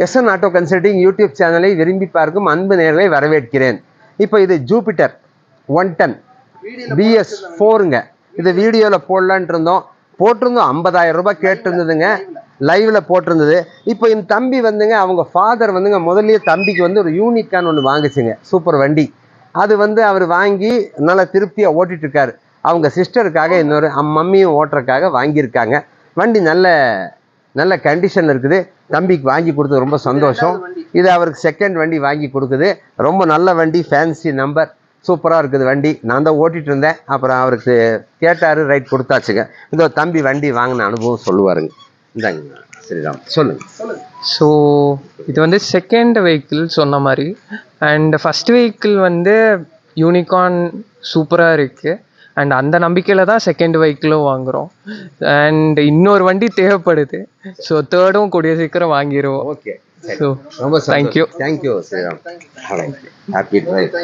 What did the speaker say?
SN auto consulting YouTube சேனலை விரும்பி பார்க்கும் அன்பு நேயர்களை வரவேற்கிறேன். இப்போ இது ஜூபிட்டர் 110 BS4ங்க. இது வீடியோவில் போடலான்ட்டு இருந்தோம், போட்டிருந்தோம். 50,000 ரூபாய் கேட்டிருந்ததுங்க, லைவ்ல போட்டிருந்தது. இப்போ இந்த தம்பி வந்துங்க, அவங்க ஃபாதர் வந்துங்க முதல்லயே தம்பிக்கு வந்து ஒரு யூனிக்கான் ஒன்று வாங்கிச்சுங்க, சூப்பர் வண்டி. அது வந்து அவர் வாங்கி நல்லா திருப்தியாக ஓட்டிட்டு இருக்காரு. அவங்க சிஸ்டருக்காக இன்னொரு மம்மியும் ஓட்டுறதுக்காக வாங்கியிருக்காங்க. வண்டி நல்ல நல்ல கண்டிஷனில் இருக்குது. தம்பிக்கு வாங்கி கொடுத்தது ரொம்ப சந்தோஷம். இது அவருக்கு செகண்ட் வண்டி வாங்கி கொடுக்குது. ரொம்ப நல்ல வண்டி, ஃபேன்சி நம்பர், சூப்பராக இருக்குது வண்டி. நான் தான் ஓட்டிகிட்டு இருந்தேன். அப்புறம் அவருக்கு கேட்டார், ரைட் கொடுத்தாச்சுங்க. இதோ தம்பி வண்டி வாங்கின அனுபவம் சொல்லுவாருங்க. இந்தாங்க ஸ்ரீராம், சொல்லுங்கள். ஸோ இது வந்து செகண்ட் வெஹிக்கிள் சொன்ன மாதிரி. அண்ட் ஃபஸ்ட் வெஹிக்கிள் வந்து யூனிகார்ன் சூப்பராக இருக்குது. அண்ட் அந்த நம்பிக்கையில் தான் செகண்ட் வெஹிக்கிளும் வாங்குகிறோம். அண்ட் இன்னொரு வண்டி தேவைப்படுது. ஸோ தேர்டும் கூடிய சீக்கிரம் வாங்கிடுவோம். ஓகே, ஸோ ரொம்ப தேங்க்யூ ஸ்ரீராம். Happy drive.